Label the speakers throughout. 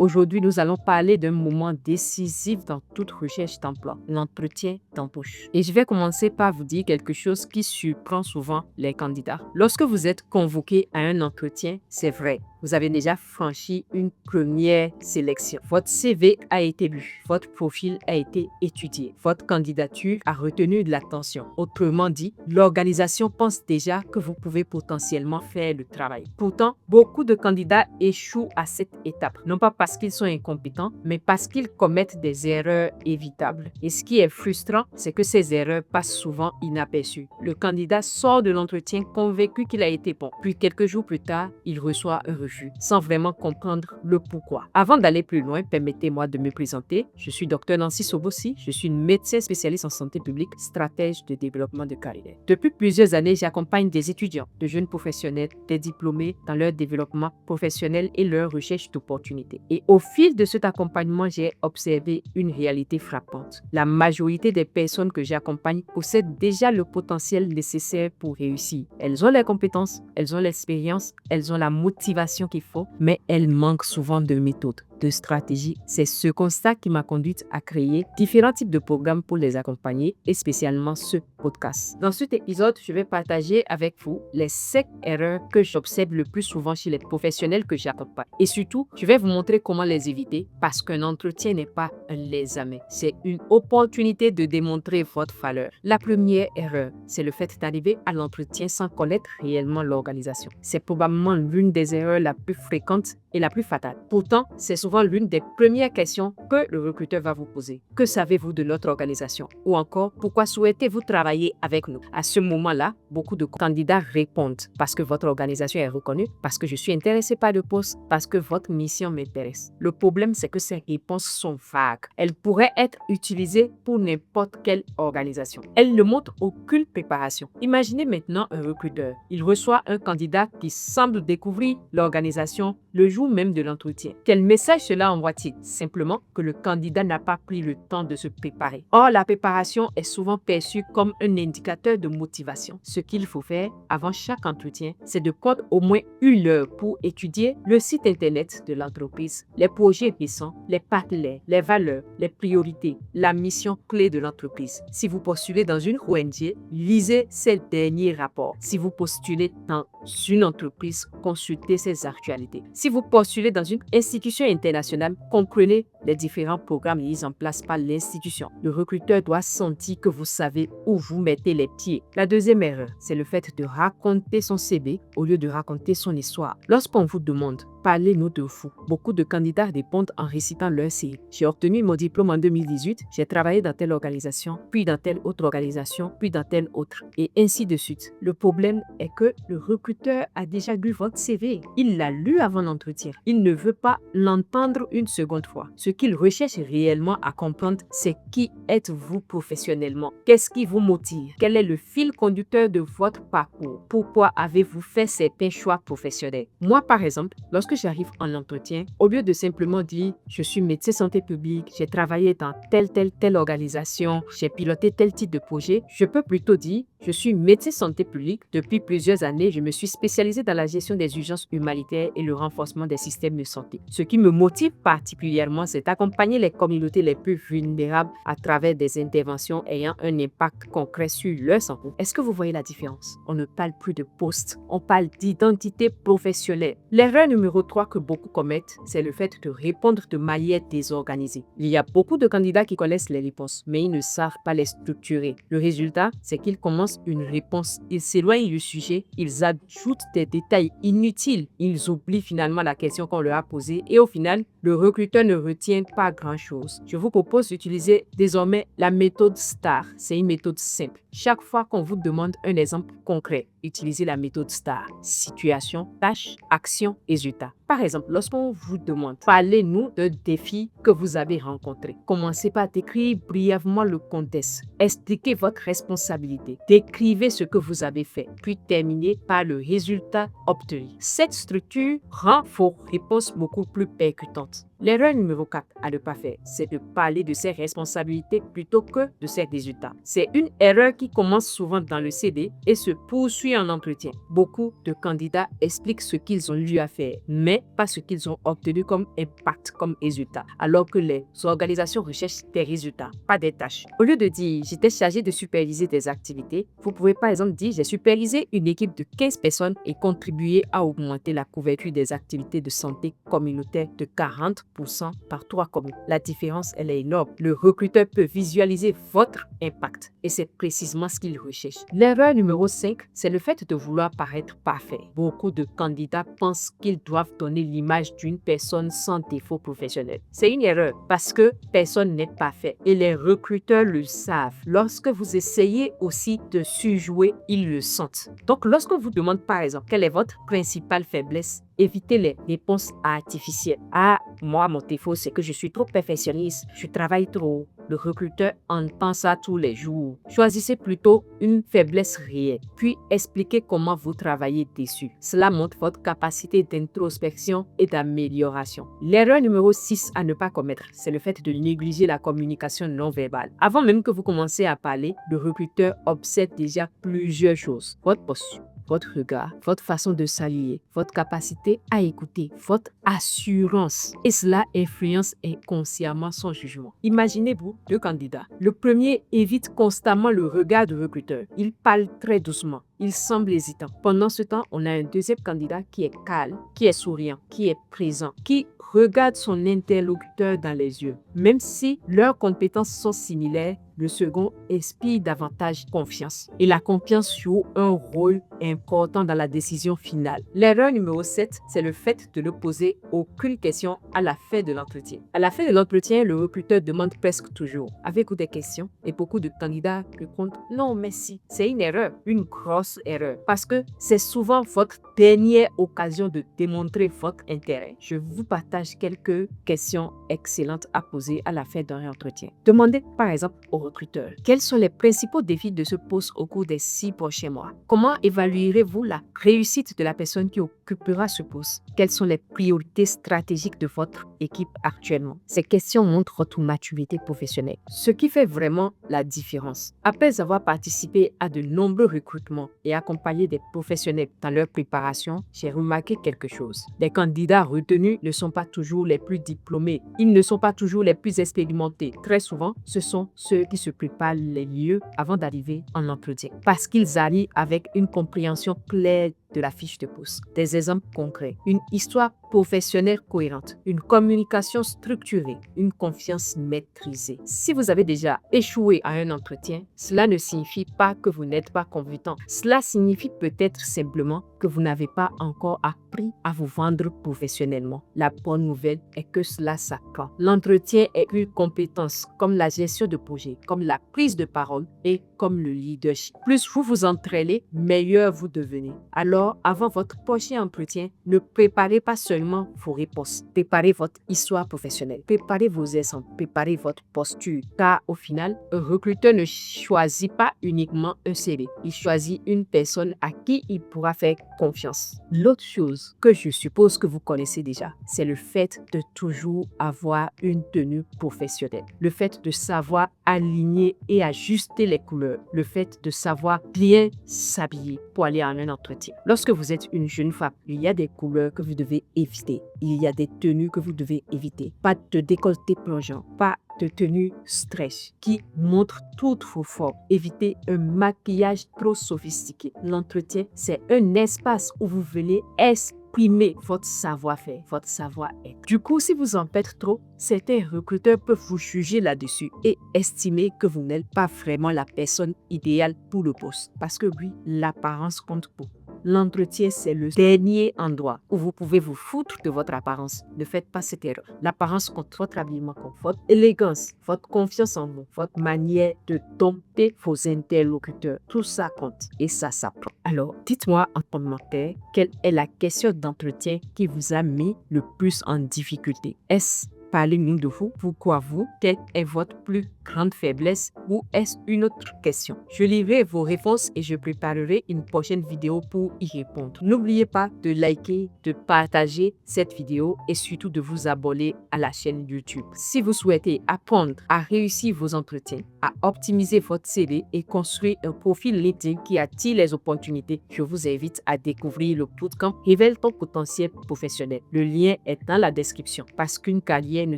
Speaker 1: Aujourd'hui, nous allons parler d'un moment décisif dans toute recherche d'emploi, l'entretien d'embauche. Et je vais commencer par vous dire quelque chose qui surprend souvent les candidats. Lorsque vous êtes convoqué à un entretien, c'est vrai, vous avez déjà franchi une première sélection. Votre CV a été lu, votre profil a été étudié, votre candidature a retenu de l'attention. Autrement dit, l'organisation pense déjà que vous pouvez potentiellement faire le travail. Pourtant, beaucoup de candidats échouent à cette étape, non pas parce qu'ils sont incompétents, mais parce qu'ils commettent des erreurs évitables. Et ce qui est frustrant, c'est que ces erreurs passent souvent inaperçues. Le candidat sort de l'entretien convaincu qu'il a été bon, puis quelques jours plus tard, il reçoit un refus, sans vraiment comprendre le pourquoi. Avant d'aller plus loin, permettez-moi de me présenter. Je suis Dr Nancy Sobossi, je suis une médecin spécialiste en santé publique, stratège de développement de carrière. Depuis plusieurs années, j'accompagne des étudiants, de jeunes professionnels, des diplômés dans leur développement professionnel et leur recherche d'opportunités. Et au fil de cet accompagnement, j'ai observé une réalité frappante. La majorité des personnes que j'accompagne possèdent déjà le potentiel nécessaire pour réussir. Elles ont les compétences, elles ont l'expérience, elles ont la motivation qu'il faut, mais elles manquent souvent de méthodes, de stratégies. C'est ce constat qui m'a conduite à créer différents types de programmes pour les accompagner et spécialement ce podcast. Dans cet épisode, je vais partager avec vous les 5 erreurs que j'observe le plus souvent chez les professionnels que j'accompagne. Et surtout, je vais vous montrer comment les éviter parce qu'un entretien n'est pas un examen. C'est une opportunité de démontrer votre valeur. La première erreur, c'est le fait d'arriver à l'entretien sans connaître réellement l'organisation. C'est probablement l'une des erreurs la plus fréquente et la plus fatale. Pourtant, c'est souvent l'une des premières questions que le recruteur va vous poser. Que savez-vous de notre organisation? Ou encore, pourquoi souhaitez-vous travailler avec nous? À ce moment-là, beaucoup de candidats répondent parce que votre organisation est reconnue, parce que je suis intéressé par le poste, parce que votre mission m'intéresse. Le problème, c'est que ces réponses sont vagues. Elles pourraient être utilisées pour n'importe quelle organisation. Elles ne montrent aucune préparation. Imaginez maintenant un recruteur. Il reçoit un candidat qui semble découvrir l'organisation le jour même de l'entretien. Quel message cela envoie-t-il? Simplement que le candidat n'a pas pris le temps de se préparer. Or, la préparation est souvent perçue comme un indicateur de motivation. Ce qu'il faut faire avant chaque entretien, c'est de prendre au moins 1 heure pour étudier le site internet de l'entreprise, les projets récents, les partenaires, les valeurs, les priorités, la mission clé de l'entreprise. Si vous postulez dans une ONG, lisez ces derniers rapports. Si vous postulez dans une entreprise, consultez ses actualités. Si vous postulez dans une institution internationale, comprenez les différents programmes mis en place par l'institution. Le recruteur doit sentir que vous savez où vous mettez les pieds. La deuxième erreur, c'est le fait de raconter son CV au lieu de raconter son histoire. Lorsqu'on vous demande « Parlez-nous de vous », beaucoup de candidats répondent en récitant leur CV. J'ai obtenu mon diplôme en 2018, j'ai travaillé dans telle organisation, puis dans telle autre organisation, puis dans telle autre, et ainsi de suite. Le problème est que le recruteur a déjà lu votre CV. Il l'a lu avant l'entretien. Il ne veut pas l'entendre une seconde fois. Ce qu'il recherche réellement à comprendre, c'est qui êtes-vous professionnellement? Qu'est-ce qui vous motive? Quel est le fil conducteur de votre parcours? Pourquoi avez-vous fait certains choix professionnels? Moi, par exemple, lorsque j'arrive en entretien, au lieu de simplement dire « je suis médecin santé publique, j'ai travaillé dans telle organisation, j'ai piloté tel type de projet », je peux plutôt dire « je suis médecin santé publique, depuis plusieurs années, je me suis spécialisé dans la gestion des urgences humanitaires et le renforcement des systèmes de santé. Ce qui me motive particulièrement, c'est d'accompagner les communautés les plus vulnérables à travers des interventions ayant un impact concret sur leur santé. » Est-ce que vous voyez la différence? On ne parle plus de poste, on parle d'identité professionnelle. L'erreur numéro 3 que beaucoup commettent, c'est le fait de répondre de manière désorganisée. Il y a beaucoup de candidats qui connaissent les réponses, mais ils ne savent pas les structurer. Le résultat, c'est qu'ils commencent une réponse, ils s'éloignent du sujet, ils ajoutent des détails inutiles, ils oublient finalement la question qu'on leur a posée et au final, le recruteur ne retient pas grand-chose. Je vous propose d'utiliser désormais la méthode STAR. C'est une méthode simple. Chaque fois qu'on vous demande un exemple concret, utilisez la méthode STAR. Situation, tâche, action, résultat. Par exemple, lorsqu'on vous demande « Parlez-nous d'un défi que vous avez rencontré », commencez par décrire brièvement le contexte. Expliquez votre responsabilité. Décrivez ce que vous avez fait, puis terminez par le résultat obtenu. Cette structure rend vos réponses beaucoup plus percutantes. L'erreur numéro 4 à ne pas faire, c'est de parler de ses responsabilités plutôt que de ses résultats. C'est une erreur qui commence souvent dans le CV et se poursuit puis en entretien. Beaucoup de candidats expliquent ce qu'ils ont eu à faire, mais pas ce qu'ils ont obtenu comme impact, comme résultat, alors que les organisations recherchent des résultats, pas des tâches. Au lieu de dire « j'étais chargé de superviser des activités », vous pouvez par exemple dire « j'ai supervisé une équipe de 15 personnes et contribué à augmenter la couverture des activités de santé communautaire de 40% par 3 communes ». La différence, elle est énorme. Le recruteur peut visualiser votre impact et c'est précisément ce qu'il recherche. L'erreur numéro 5, c'est le fait de vouloir paraître parfait. Beaucoup de candidats pensent qu'ils doivent donner l'image d'une personne sans défaut professionnel. C'est une erreur parce que personne n'est parfait et les recruteurs le savent. Lorsque vous essayez aussi de surjouer, ils le sentent. Donc, lorsqu'on vous demande par exemple quelle est votre principale faiblesse, évitez les réponses artificielles. Ah, moi, mon défaut, c'est que je suis trop perfectionniste, je travaille trop. Le recruteur entend ça tous les jours. Choisissez plutôt une faiblesse réelle, puis expliquez comment vous travaillez dessus. Cela montre votre capacité d'introspection et d'amélioration. L'erreur numéro 6 à ne pas commettre, c'est le fait de négliger la communication non verbale. Avant même que vous commencez à parler, le recruteur observe déjà plusieurs choses. Votre posture, votre regard, votre façon de saluer, votre capacité à écouter, votre assurance. Et cela influence inconsciemment son jugement. Imaginez-vous deux candidats. Le premier évite constamment le regard du recruteur. Il parle très doucement. Il semble hésitant. Pendant ce temps, on a un deuxième candidat qui est calme, qui est souriant, qui est présent, qui regarde son interlocuteur dans les yeux. Même si leurs compétences sont similaires, le second inspire davantage confiance. Et la confiance joue un rôle important dans la décision finale. L'erreur numéro 7, c'est le fait de ne poser aucune question à la fin de l'entretien. À la fin de l'entretien, le recruteur demande presque toujours « Avez-vous des questions ?» Et beaucoup de candidats répondent « Non, merci ». C'est une erreur, une grosse erreur, parce que c'est souvent votre dernière occasion de démontrer votre intérêt. Je vous partage quelques questions excellentes à poser à la fin d'un entretien. Demandez par exemple au recruteur quels sont les principaux défis de ce poste au cours des 6 prochains mois. Comment évaluerez-vous la réussite de la personne qui occupera ce poste? Quelles sont les priorités stratégiques de votre équipe actuellement? Ces questions montrent votre maturité professionnelle, ce qui fait vraiment la différence. Après avoir participé à de nombreux recrutements et accompagné des professionnels dans leur préparation, j'ai remarqué quelque chose. Les candidats retenus ne sont pas toujours les plus diplômés. Ils ne sont pas toujours les plus expérimentés. Très souvent, ce sont ceux qui se préparent les mieux avant d'arriver en entretien parce qu'ils arrivent avec une compréhension claire de la fiche de poste. Des exemples concrets, une histoire professionnelle cohérente, une communication structurée, une confiance maîtrisée. Si vous avez déjà échoué à un entretien, cela ne signifie pas que vous n'êtes pas compétent. Cela signifie peut-être simplement que vous n'avez pas encore appris à vous vendre professionnellement. La bonne nouvelle est que cela s'apprend. L'entretien est une compétence comme la gestion de projet, comme la prise de parole et comme le leadership. Plus vous vous entraînez, meilleur vous devenez. Alors, avant votre prochain entretien, ne préparez pas seulement vos réponses. Préparez votre histoire professionnelle. Préparez vos exemples. Préparez votre posture. Car au final, un recruteur ne choisit pas uniquement un CV. Il choisit une personne à qui il pourra faire confiance. L'autre chose que je suppose que vous connaissez déjà, c'est le fait de toujours avoir une tenue professionnelle. Le fait de savoir aligner et ajuster les couleurs. Le fait de savoir bien s'habiller pour aller à un entretien. Lorsque vous êtes une jeune femme, il y a des couleurs que vous devez éviter. Il y a des tenues que vous devez éviter. Pas de décolleté plongeant, pas de tenue stretch qui montre toutes vos formes. Évitez un maquillage trop sophistiqué. L'entretien, c'est un espace où vous venez exprimer votre savoir-faire, votre savoir-être. Du coup, si vous en faites trop, certains recruteurs peuvent vous juger là-dessus et estimer que vous n'êtes pas vraiment la personne idéale pour le poste. Parce que oui, l'apparence compte beaucoup. L'entretien, c'est le dernier endroit où vous pouvez vous foutre de votre apparence. Ne faites pas cette erreur. L'apparence compte, votre habillement compte, votre élégance, votre confiance en vous, votre manière de dompter vos interlocuteurs. Tout ça compte et ça s'apprend. Alors, dites-moi en commentaire quelle est la question d'entretien qui vous a mis le plus en difficulté. Est-ce Parlez-nous de vous. Pourquoi vous? Quelle est votre plus grande faiblesse ou est-ce une autre question? Je lirai vos réponses et je préparerai une prochaine vidéo pour y répondre. N'oubliez pas de liker, de partager cette vidéo et surtout de vous abonner à la chaîne YouTube. Si vous souhaitez apprendre à réussir vos entretiens, à optimiser votre CV et construire un profil LinkedIn qui attire les opportunités, je vous invite à découvrir le bootcamp Révèle ton potentiel professionnel. Le lien est dans la description parce qu'une carrière ne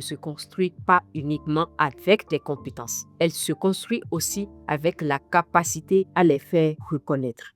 Speaker 1: se construit pas uniquement avec des compétences. Elle se construit aussi avec la capacité à les faire reconnaître.